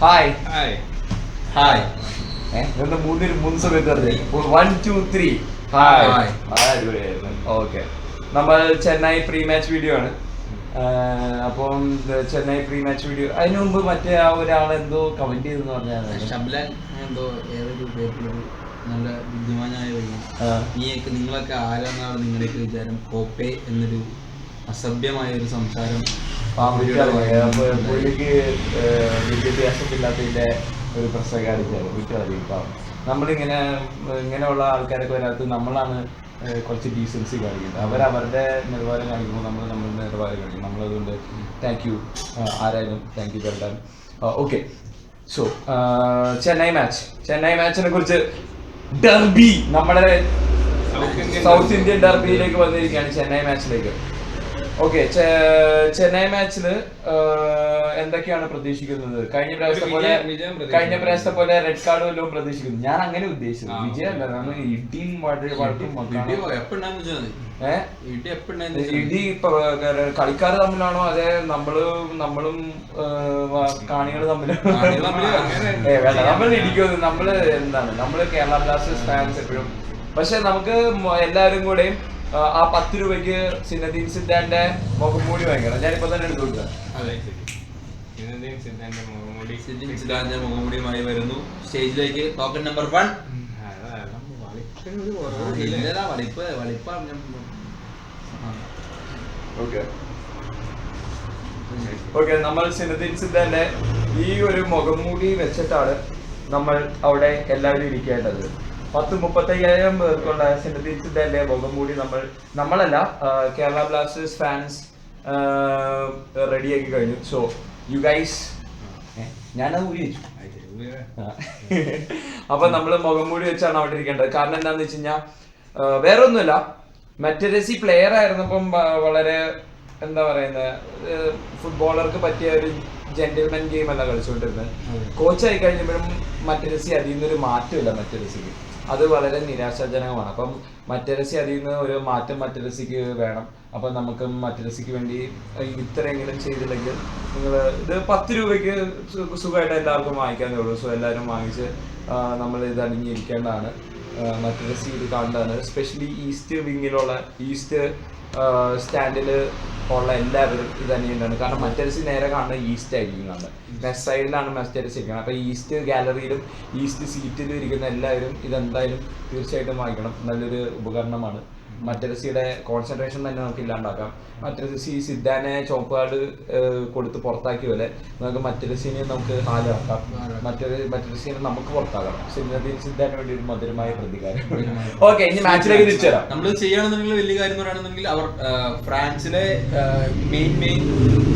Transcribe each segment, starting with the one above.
Hi hi hi എന്താ മൂന്ന് സമയത്ത് പറഞ്ഞേ 1 2 3 ഹായ് അടിപൊളിയായിരുന്നു. ഓക്കെ, നമ്മൾ ചെന്നൈ പ്രീ മാച്ച് വീഡിയോ ആണ്. അപ്പം ചെന്നൈ പ്രീ മാച്ച് വീഡിയോ അതിനു മുമ്പ് മറ്റേ ആ ഒരാളെന്തോ കമന്റ് ചെയ്തെന്ന് പറഞ്ഞാൽ ഷംലാൻ എന്തോ ഏതൊരു പേരിലൊരു നല്ല ബുദ്ധിമാനായ നീയൊക്കെ നിങ്ങളൊക്കെ ആരാന്നാണ് നിങ്ങളുടെയൊക്കെ വിചാരം? കോപ്പെ എന്നൊരു അസഭ്യമായ ഒരു സംസാരം പുള്ളിക്ക് വിദ്യാഭ്യാസമില്ലാത്തതിന്റെ ഒരു പ്രശ്നം കാണിച്ചാണ് വിട്ടറിയിപ്പം. നമ്മളിങ്ങനെ ഇങ്ങനെയുള്ള ആൾക്കാരൊക്കെ വരാത്ത നമ്മളാണ് കുറച്ച് ഡീസൻസി കാണിക്കുന്നത്. അവരവരുടെ നിലവാരം കാണിക്കുമ്പോൾ നമ്മൾ നമ്മളുടെ നിലവാരം കാണിക്കും. നമ്മളതുകൊണ്ട് താങ്ക് യു ആരായാലും thank you well done. Okay, so Chennai മാച്ചിനെ കുറിച്ച് ഡർബി, നമ്മുടെ സൗത്ത് ഇന്ത്യൻ ഡർബിയിലേക്ക് വന്നിരിക്കുകയാണ് ചെന്നൈ മാച്ചിലേക്ക്. ഓക്കെ, ചെന്നൈ മാച്ചില് എന്തൊക്കെയാണ് പ്രതീക്ഷിക്കുന്നത്? കഴിഞ്ഞ പ്രാവശ്യത്തെ പോലെ റെഡ് കാർഡ് വല്ലതും പ്രതീക്ഷിക്കുന്നു? ഞാൻ അങ്ങനെ ഉദ്ദേശിച്ചത് വിജയമല്ല, നമ്മൾ ഇടിയും വഴക്കും ഇടി ഇപ്പൊ കളിക്കാർ തമ്മിലാണോ അതെ നമ്മളും കാണികൾ തമ്മിലാണോ? വേണ്ട, നമ്മൾ ഇടിക്കുന്നത് നമ്മള് കേരള ബ്ലാസ്റ്റേഴ്സ് ഫാൻസ് എപ്പോഴും. പക്ഷെ നമുക്ക് എല്ലാവരും കൂടെയും ആ 10 രൂപയ്ക്ക് സിനദീൻ സിദ്ധാന്റെ മുഖംമൂടി ഭയങ്കര ഞാനിപ്പോ തന്നെ എടുത്തു കൊടുത്തത്. മുഖംമൂടിയുമായി വരുന്നു സ്റ്റേജിലേക്ക്. Token number 1. ഓക്കെ, നമ്മൾ സിനദീൻ സിദ്ധാന്റെ ഈ ഒരു മുഖംമൂടി വെച്ചിട്ടാണ് നമ്മൾ അവിടെ എല്ലാവരും ഇരിക്കേണ്ടത്. 10-35,000 പേർക്കുള്ള സിനദീൻ സിദ്ധാന്റെ മുഖംമൂടി നമ്മളല്ല കേരള ബ്ലാസ്റ്റേഴ്സ് ഫാൻസ് റെഡിയാക്കി കഴിഞ്ഞു. സോ യു ഗൈസ്, ഞാനത് ഊരി വെച്ചു. അപ്പൊ നമ്മള് മുഖംമൂടി വെച്ചാണ് അവിടെ ഇരിക്കേണ്ടത്. കാരണം എന്താന്ന് വെച്ച് കഴിഞ്ഞാൽ വേറെ ഒന്നുമില്ല, മറ്റരസി പ്ലെയർ ആയിരുന്നപ്പം വളരെ എന്താ പറയുന്നത്, ഫുട്ബോളർക്ക് പറ്റിയ ഒരു ജെന്റിൽമെൻ ഗെയിം അല്ല കളിച്ചുകൊണ്ടിരുന്നത്. കോച്ചായി കഴിഞ്ഞപ്പോഴും മറ്റരസി അതിൽ നിന്നൊരു മാറ്റമില്ല. മറ്റരസിക്ക് അത് വളരെ നിരാശാജനകമാണ്. അപ്പം മറ്റരസി അതിൽ നിന്ന് ഒരു മാറ്റം മറ്റരസിക്ക് വേണം. അപ്പം നമുക്ക് മറ്റരസിക്ക് വേണ്ടി ഇത്രയെങ്കിലും ചെയ്തില്ലെങ്കിൽ നിങ്ങൾ ഇത് 10 രൂപയ്ക്ക് സുഖമായിട്ട് എല്ലാവർക്കും വാങ്ങിക്കാന്നേ ഉള്ളൂ. സോ എല്ലാവരും വാങ്ങിച്ച് നമ്മൾ ഇത് അണിഞ്ഞിരിക്കേണ്ടതാണ്. മറ്റരസി ഇത് കാണേണ്ടതാണ്. എസ്പെഷ്യലി ഈസ്റ്റ് വിങ്ങിലുള്ള ഈസ്റ്റ് സ്റ്റാൻഡിൽ ഉള്ള എല്ലാവരും ഇത് അണിയേണ്ടതാണ്. കാരണം മറ്റരസി നേരെ കാണുന്നത് ഈസ്റ്റ് ആയിരിക്കും കാണുന്നത്. ലെഫ്റ്റ് സൈഡിലാണ് മറ്റരസി ഇരിക്കുന്നത്. അപ്പോൾ ഈസ്റ്റ് ഗാലറിയിലും ഈസ്റ്റ് സീറ്റിലും ഇരിക്കുന്ന എല്ലാവരും ഇതെന്തായാലും തീർച്ചയായിട്ടും വാങ്ങിക്കണം. നല്ലൊരു ഉപകരണമാണ്. മറ്റരസിയുടെ കോൺസെൻട്രേഷൻ തന്നെ നമുക്ക് ഇല്ലാണ്ടാക്കാം. മറ്റരസി സിദ്ധാനെ ചോപ്പ് കാർഡ് കൊടുത്ത് പുറത്താക്കിയ പോലെ നമുക്ക് മറ്റരസിനെ നമുക്ക് ഹാലാക്കാം. മറ്റരസിനെ നമുക്ക് പുറത്താക്കാം. സിദ്ധാന് വേണ്ടി ഒരു മധുരമായ പ്രതികാരം. ഓക്കെ, ഇനി മാച്ചിലേക്ക് തിരിച്ചു വരാം. നമ്മൾ ചെയ്യുകയാണെന്നുണ്ടെങ്കിൽ വലിയ കാര്യം എന്ന് പറയുകയാണെന്നുണ്ടെങ്കിൽ അവർ ഫ്രാൻസിലെ മെയിൻ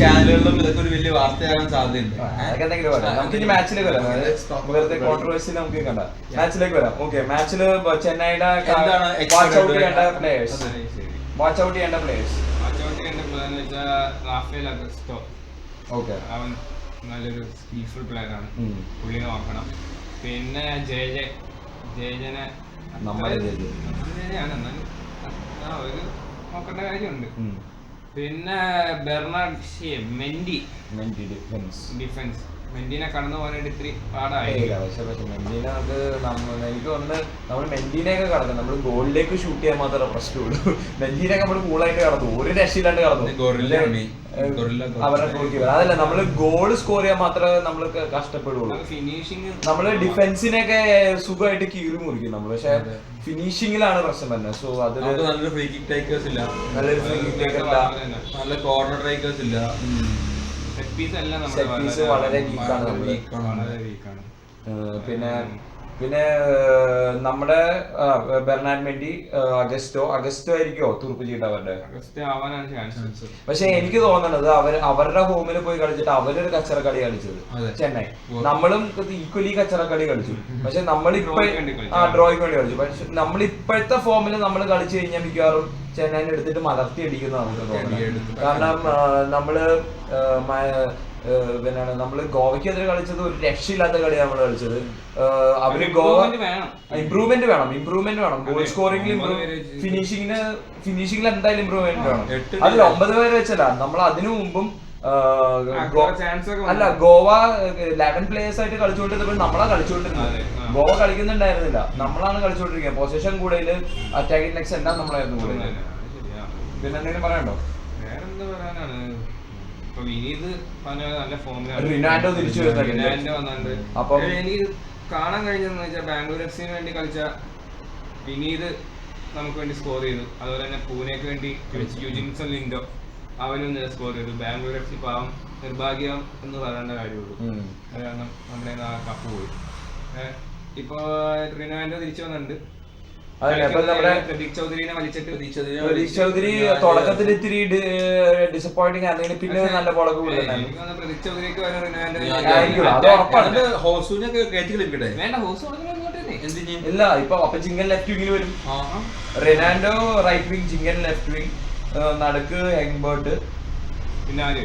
ചാനലുകളിലും ഇതൊക്കെ ഒരു വലിയ വാർത്തയാകാൻ സാധ്യതയുണ്ട്. അതൊക്കെ എന്തെങ്കിലും പറയാം. നമുക്ക് ഇനി മാച്ചിലേക്ക് വരാം. വെറുതെ കോൺട്രവേഴ്സി നമുക്ക് കണ്ട മാച്ചിലേക്ക് വരാം. ഓക്കെ, മാച്ചില് ചെന്നൈയുടെ വാച്ച് ഔട്ട് ചെയ്യേണ്ട പ്ലേയേഴ്സ് റാഫേൽ അഗസ്റ്റോ. ഓക്കെ, അവൻ നല്ലൊരു സ്കിൽഫുൾ പ്ലെയർ ആണ്, പുള്ളിനെ നോക്കണം. പിന്നെ ജയജനെ എന്നാലും ഒരു നോക്കേണ്ട കാര്യമുണ്ട്. പിന്നെ ബെർണാഡ് മെൻഡി ഡിഫൻസ് മെൻഡിനെ കടന്നു പോകാനായിട്ട് ഇത്തിരി പാടായി. പക്ഷെ മെൻഡിനെ എനിക്ക് തോന്നുന്നു നമ്മൾ മെൻഡിനെയൊക്കെ കടന്നു. നമ്മൾ ഗോളിലേക്ക് ഷൂട്ട് ചെയ്യാൻ മാത്രമേ പ്രശ്നമുള്ളൂ. മെൻഡിനെയൊക്കെ നമ്മൾ കൂളായിട്ട് കടന്നു, ഒരു രക്ഷയില്ലാണ്ട് കടന്നു. അവരെ അതല്ല, നമ്മള് ഗോൾ സ്കോർ ചെയ്യാൻ മാത്രമേ നമ്മൾ കഷ്ടപ്പെടുള്ളൂ. ഫിനിഷിങ് നമ്മള് ഡിഫൻസിനെയൊക്കെ സുഖമായിട്ട് കീറി മുറിക്കും നമ്മൾ, പക്ഷെ ഫിനിഷിങ്ങിലാണ് പ്രശ്നം തന്നെ. സോ അത് നല്ലൊരു ഫ്രീ കിക്ക് ടേക്കേഴ്സ് ഇല്ല, നല്ല കോർണർ ടേക്കേഴ്സ് ഇല്ല. വളരെ വീക്കാണ്. പിന്നെ നമ്മുടെ ബെർണാഡ് മെൻഡി അഗസ്റ്റോ ആയിരിക്കോ തുറുപ്പ് ചെയ്തിട്ട് അവരുടെ. പക്ഷെ എനിക്ക് തോന്നുന്നത് അവരുടെ ഹോമിൽ പോയി കളിച്ചിട്ട് അവരൊരു കച്ചറക്കളി കളിച്ചത് ചെന്നൈ. നമ്മളും ഈക്വലി കച്ചറക്കളി കളിച്ചു. പക്ഷെ നമ്മളിപ്പോ ഡ്രോയ്ക്ക് വേണ്ടി കളിച്ചു. പക്ഷെ നമ്മളിപ്പോഴത്തെ ഫോമിൽ നമ്മൾ കളിച്ചു കഴിഞ്ഞാൽ മിക്കവാറും ചെന്നൈനെ എടുത്തിട്ട് മലർത്തി അടിക്കുന്ന നമുക്ക് തോന്നുന്നു. കാരണം നമ്മള് ഗോവയ്ക്കെതിരെ കളിച്ചത് ഒരു രക്ഷയില്ലാത്ത കളിയാണ് നമ്മൾ കളിച്ചത്. അവര് ഗോവ ഇമ്പ്രൂവ്മെന്റ് വേണം. ഗോൾ സ്കോറിംഗിൽ ഫിനിഷിംഗിൽ എന്തായാലും ഇമ്പ്രൂവ്മെന്റ് വേണം. അതിൽ 9 പേരെ വെച്ചല്ല, നമ്മൾ അതിനു മുമ്പും chance ഒക്കെ അല്ല ഗോവ 11 players ആയിട്ട് കളിച്ചുകൊണ്ടിരുന്നപ്പോൾ നമ്മളാ കളിച്ചുകൊണ്ടിരുന്നത്. ഗോവ കളിക്കുന്നുണ്ടായിരുന്നില്ല, നമ്മളാണ് കളിച്ചുകൊണ്ടിരിക്കുന്നത്. പൊസിഷൻ കൂടുതൽ, അറ്റാക്കിംഗ് നെക്സ്റ്റ് എല്ലാം നമ്മളായിരുന്നു കൂടുതൽ. പിന്നെ എന്തെങ്കിലും പറയാനുണ്ടോ? വേറെന്താ പറയാനാണ്, ഇപ്പൊ വിനീത് നല്ല ഫോമിലാണ്. റിനാൻഡോ തിരിച്ചു വന്നിട്ടുണ്ട്. അപ്പം എനിക്ക് കാണാൻ കഴിഞ്ഞെന്ന് വെച്ചാൽ ബാംഗ്ലൂർ FC വേണ്ടി കളിച്ച വിനീത് നമുക്ക് വേണ്ടി സ്കോർ ചെയ്തു. അതുപോലെ തന്നെ പൂനെക്ക് വേണ്ടി യുജിൻസൺ ലിൻഡോ അവനും സ്കോർ ചെയ്തു. ബാംഗ്ലൂർ FC പാവം നിർഭാഗ്യം എന്ന് പറയേണ്ട കാര്യമുള്ളൂ, കാരണം നമ്മുടെ കപ്പ് പോയി. ഇപ്പൊ റിനാൻഡോ തിരിച്ചു വന്നിട്ടുണ്ട്. പ്രതീക് ചൗധരിനെ വലിച്ചിട്ട് പ്രതീക് ചൗധരി തുടക്കത്തിൽ ഇത്തിരി ഡിസപ്പോയിന്റിംഗ് ആണെങ്കിൽ പിന്നെ നല്ല ബോളൊക്കെ കൊടുക്കുന്നുണ്ടായിരുന്നു. പ്രതീക് ചൗധരിക്ക് വരെ റിനാൻഡോ വേണ്ട, ഹോസ് ഇല്ല. ഇപ്പൊ അപ്പൊ ജിങ്കൻ ലെഫ്റ്റ് വിങ്ങിൽ വരും, Rinando right wing, Jhingan left wing, നടുക്ക് ഹെങ്ബർട്ട്, പിന്നെ ആര്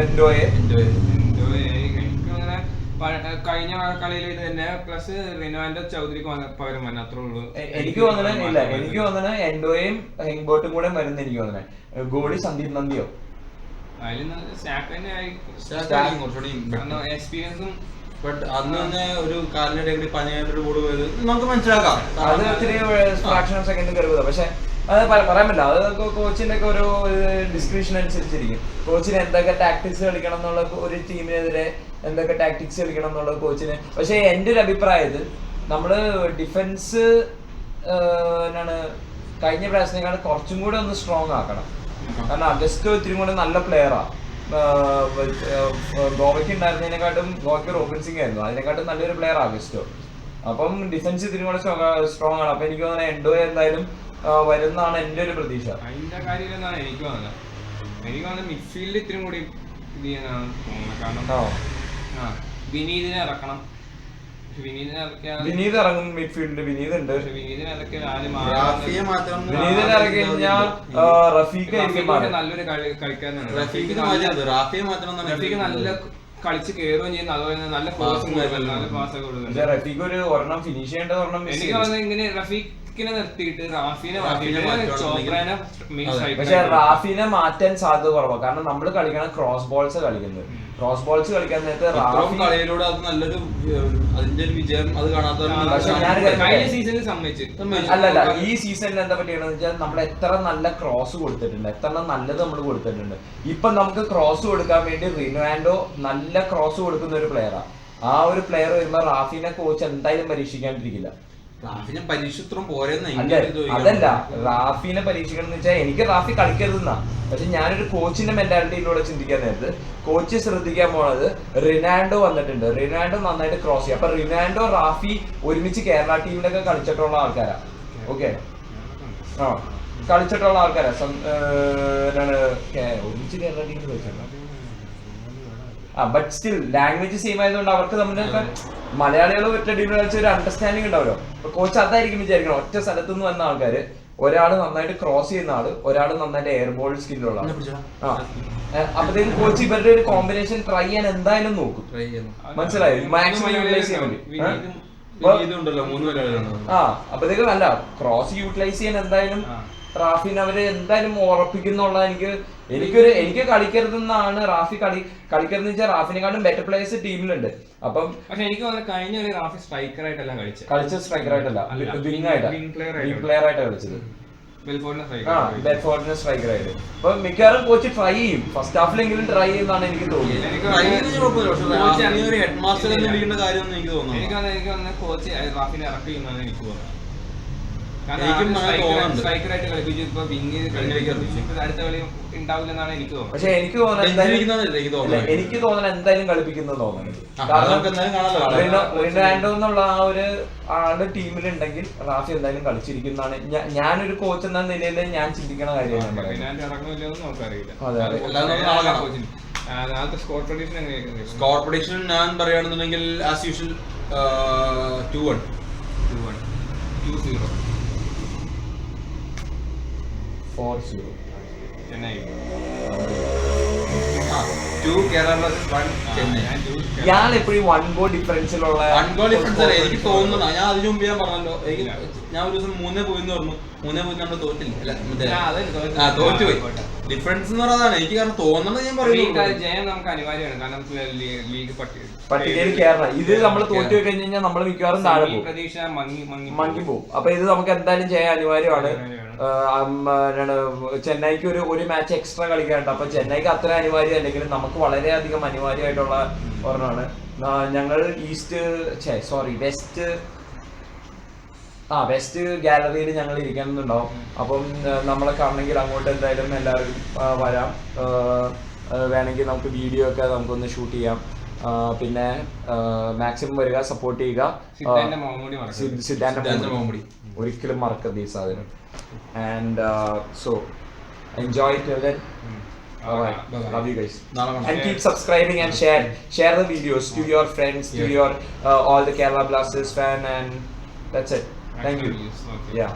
എൻഡോയെ. കഴിഞ്ഞ കളിയിൽ ഇത് തന്നെ പ്ലസ് റിനാൻഡോ ചൗധരിക്ക് പകരം വന്ന അത്രേ ഉള്ളൂ. എനിക്ക് തോന്നണ എനിക്ക് തോന്നണ എൻഡോയും ഹെങ്ബോട്ടും കൂടെ വരുന്ന എനിക്ക് തോന്നണേ. ഗോളി സന്ദീപ് നന്ദിയോ അതിൽ എക്സ്പീരിയൻസും അന്ന് തന്നെ ഒരു കാലിനിടെ കൂടി 17 ബോൾ പോയത് നമുക്ക് മനസ്സിലാക്കാം. അത് ഒത്തിരി ഫ്രാക്ഷൻ ഓഫ് സെക്കൻഡ് കയറുക. പക്ഷെ അത് പറയാൻ പറ്റില്ല, അത് കോച്ചിന്റെ ഒക്കെ ഒരു ഡിസ്ക്രിപ്ഷൻ അനുസരിച്ചിരിക്കും. കോച്ചിന് എന്തൊക്കെ ടാക്ടിക്സ് കളിക്കണം എന്നുള്ള, ഒരു ടീമിനെതിരെ എന്തൊക്കെ ടാക്ടിക്സ് കളിക്കണം എന്നുള്ളത് കോച്ചിന്. പക്ഷെ എന്റെ ഒരു അഭിപ്രായത്തിൽ നമ്മള് ഡിഫൻസ് എന്താണ് കഴിഞ്ഞ പ്രാവശ്യത്തേക്കാൾ കുറച്ചും കൂടെ ഒന്ന് സ്ട്രോങ് ആക്കണം. കാരണം അഗസ്റ്റോ ഇത്തിരി കൂടെ നല്ല പ്ലെയറാ. ഗോവയ്ക്ക് ഉണ്ടായിരുന്നതിനെക്കാട്ടും, ഗോവയ്ക്ക് റോബിൻ സിംഗ് ആയിരുന്നു, അതിനെക്കാട്ടും നല്ലൊരു പ്ലെയർ അഗസ്റ്റോ. അപ്പം ഡിഫൻസ് ഇത്തിരി കൂടെ സ്ട്രോങ് ആണ്. അപ്പൊ എനിക്ക് തോന്നുന്നത് എൻഡോ എന്തായാലും വരുന്നതാണ് എന്റെ ഒരു പ്രതീക്ഷ. അതിന്റെ കാര്യമെന്നാണ് എനിക്ക് തോന്നുന്നത്. മിഡ്ഫീൽഡ് ഇത്തിരി കൂടി ഇത് ചെയ്യാനാണ് തോന്നുന്നത്. കാരണം വിനീതിനെ ഇറക്കണം. വിനീത് ഇറങ്ങും മിഡ്ഫീൽഡിൽ. വിനീത് ഉണ്ട്. വിനീതിനെ ഇറക്കി വിനീതിനെ ഇറക്കി കഴിഞ്ഞാൽ റഫീഖ് നല്ലൊരു കളിക്കാരനാണ്. റഫീഖ് നല്ല കളിച്ച് കയറുകയും ചെയ്യുന്നു. അതുപോലെ നല്ല പാസ് കൊടുക്കുന്നുണ്ട്. റഫീഖ് ഒരു ഒരെണ്ണം ഫിനിഷ് ചെയ്യേണ്ട ഒരെണ്ണം. എനിക്ക് തോന്നുന്നത് ഇങ്ങനെ റഫീഖിനെ നിർത്തിയിട്ട് റാഫിനെ പക്ഷെ റാഫിനെ മാറ്റാൻ സാധ്യത കുറവാണ്. കാരണം നമ്മൾ കളിക്കണം ക്രോസ് ബോൾസ് കളിക്കുന്നത്. ക്രോസ് ബോൾസ് കളിക്കാൻ നേരത്തെ റാഫി കളിയിലൂടെ അത് നല്ലൊരു അതിന്റെ ഒരു വിജയം അത് അല്ലല്ല, ഈ സീസണിൽ എന്താ പറ്റിയെന്ന് വെച്ചാൽ നമ്മൾ എത്ര നല്ല ക്രോസ് കൊടുത്തിട്ടുണ്ട്, എത്ര നല്ലത് നമ്മൾ കൊടുത്തിട്ടുണ്ട്. ഇപ്പൊ നമുക്ക് ക്രോസ് കൊടുക്കാൻ വേണ്ടി റിനാൻഡോ നല്ല ക്രോസ് കൊടുക്കുന്ന ഒരു പ്ലെയറാണ്. ആ ഒരു പ്ലെയർ വരുമ്പോ റാഫിനെ കോച്ച് എന്തായാലും പരീക്ഷിക്കാണ്ടിരിക്കില്ല. അതല്ല, റാഫിനെ പരീക്ഷിക്കണം എന്ന് വെച്ചാൽ എനിക്ക് റാഫി കളിക്കരുതെന്നാ. പക്ഷെ ഞാനൊരു കോച്ചിന്റെ മെന്റാലിറ്റിയിലൂടെ ചിന്തിക്കാൻ നേരത്ത് കോച്ച് ശ്രദ്ധിക്കാൻ പോണത് റിനാൻഡോ വന്നിട്ടുണ്ട്. റിനാൻഡോ നന്നായിട്ട് ക്രോസ് ചെയ്യും. അപ്പൊ റിനാൻഡോ റാഫി ഒരുമിച്ച് കേരള ടീമിലൊക്കെ കളിച്ചിട്ടുള്ള ആൾക്കാരാ. ഓക്കെ, കളിച്ചിട്ടുള്ള ആൾക്കാരാ. ഒരുമിച്ച് കേരള ടീമിൽ കളിച്ചിട്ടുണ്ട്. ബട്ട് സ്റ്റിൽ ലാംഗ്വേജ് സെയിം ആയതുകൊണ്ട് അവർക്ക് തമ്മിലൊക്കെ മലയാളികൾ ഒറ്റ ടീമിൽ കളിച്ച ഒരു അണ്ടർസ്റ്റാൻഡിങ് ഉണ്ടാവല്ലോ. കോച്ച് അതായിരിക്കും വിചാരിക്കണം. ഒറ്റ സ്ഥലത്തു നിന്ന് വന്ന ആൾക്കാര്, ഒരാള് നന്നായിട്ട് ക്രോസ് ചെയ്യുന്ന ആള്, ഒരാള് നന്നായിട്ട് എയർ ബോൾ സ്കില്ലുള്ള ആള്. അപ്പത്തേക്കും കോച്ച് ഇവരുടെ ഒരു കോമ്പിനേഷൻ ട്രൈ ചെയ്യാൻ എന്തായാലും നോക്കും. മനസ്സിലായോ? മാക്സിമം യൂട്ടിലൈസ് ചെയ്യാൻ വേണ്ടി. അപ്പത്തേക്കും അല്ല, ക്രോസ് യൂട്ടിലൈസ് ചെയ്യാൻ എന്തായാലും റാഫിനെ അവര് എന്തായാലും ഉറപ്പിക്കുന്നുള്ള എനിക്ക് കളിക്കരുതെന്നാണ്. റാഫി കളിക്കരുതെന്ന് വെച്ചാൽ റാഫിനെക്കാളും ബെറ്റർ പ്ലേയേഴ്സ് ടീമിലുണ്ട്. അപ്പം പക്ഷെ എനിക്ക് കഴിഞ്ഞ കളി റാഫി സ്ട്രൈക്കർ ആയിട്ടല്ല കളിച്ചത്. സ്ട്രൈക്കർ ആയിട്ടല്ല, വിങ് പ്ലെയർ ആയിട്ടാണ് കളിച്ചത്. ബെൽഫോർഡിനെ സ്ട്രൈക്കർ ആയിട്ട്. അപ്പൊ മിക്കവാറും കോച്ച് ട്രൈ ചെയ്യും, ഫസ്റ്റ് ഹാഫിലെങ്കിലും ട്രൈ ചെയ്യുന്നതാണ് എനിക്ക് തോന്നുന്നത്. എനിക്ക് കോച്ച് റാഫിനെ ഇറക്കി ചെയ്യുന്നതാണ് എനിക്ക് തോന്നുന്നത്. പക്ഷെ എനിക്ക് തോന്നുന്നത് എന്തായാലും കളിപ്പിക്കുന്നത് തോന്നുന്നത്. കാരണം റിനാൻഡോ എന്നുള്ള ആ ഒരു ആള് ടീമിലുണ്ടെങ്കിൽ റാഫി എന്തായാലും കളിച്ചിരിക്കുന്നതാണ് ഞാനൊരു കോച്ച് എന്ന നിലയിൽ ഞാൻ ചിന്തിക്കണ കാര്യമാണ്. സ്കോർ പ്രഡിക്ഷൻ ഞാൻ പറയുകയാണെന്നുണ്ടെങ്കിൽ as usual 2-1 2-0 4-0 Chennai. 2 Kerala versus 1 Chennai. ഞാൻ എപ്പോഴും 1 goal ഡിഫറൻസിലുള്ള 1 goal ഡിഫറൻസ് അല്ല എനിക്ക് തോന്നുന്നു. ഞാൻ അതിനു മുമ്പ് ഞാൻ പറഞ്ഞല്ലോ, ഞാൻ ഒരു ദിവസം 3-0 പറഞ്ഞു. 3-0 നമ്മൾ തോറ്റില്ല, തോറ്റുപോയി. ഡിഫറൻസ് എന്ന് പറയുന്നതാണ് എനിക്ക് കാരണം തോന്നുന്നത് ഞാൻ ഈ പറയുന്നത്. ജയം നമുക്ക് അനിവാര്യമാണ് കാരണം ലീഗ് പട്ടികയിൽ കയറണം. ഇത് നമ്മൾ തോറ്റു കഴിഞ്ഞ് കഴിഞ്ഞാൽ നമ്മൾ മിക്കവാറും താഴെ പോകും, പ്രതീക്ഷ മങ്ങി പോകും. അപ്പൊ ഇത് നമുക്ക് എന്തായാലും ചെയ്യാൻ അനിവാര്യമാണ്. ചെന്നൈക്ക് ഒരു മാച്ച് എക്സ്ട്രാ കളിക്കാനുണ്ട്. അപ്പൊ ചെന്നൈക്ക് അത്ര അനിവാര്യം അല്ലെങ്കിലും നമുക്ക് വളരെയധികം അനിവാര്യമായിട്ടുള്ള ഒരെണ്ണമാണ്. ഞങ്ങൾ വെസ്റ്റ് ഗാലറിയിൽ ഞങ്ങൾ ഇരിക്കുന്നുണ്ടാവും. അപ്പം നമ്മളെ കാണണമെങ്കിൽ അങ്ങോട്ട് എന്തായാലും എല്ലാവരും വരാം. വേണമെങ്കിൽ നമുക്ക് വീഡിയോ ഒക്കെ നമുക്കൊന്ന് ഷൂട്ട് ചെയ്യാം. പിന്നെ മാക്സിമം വരിക, സപ്പോർട്ട് ചെയ്യുക. സിദ്ധാന്റെ മോമുടി ഒരിക്കലും മറക്കരുത് ഈ സാധനം. And so enjoy till then. Alright, love you guys. And keep subscribing and share the videos to your friends, to your all the Kerala Blasters fan, and that's it. Thank you. Yeah.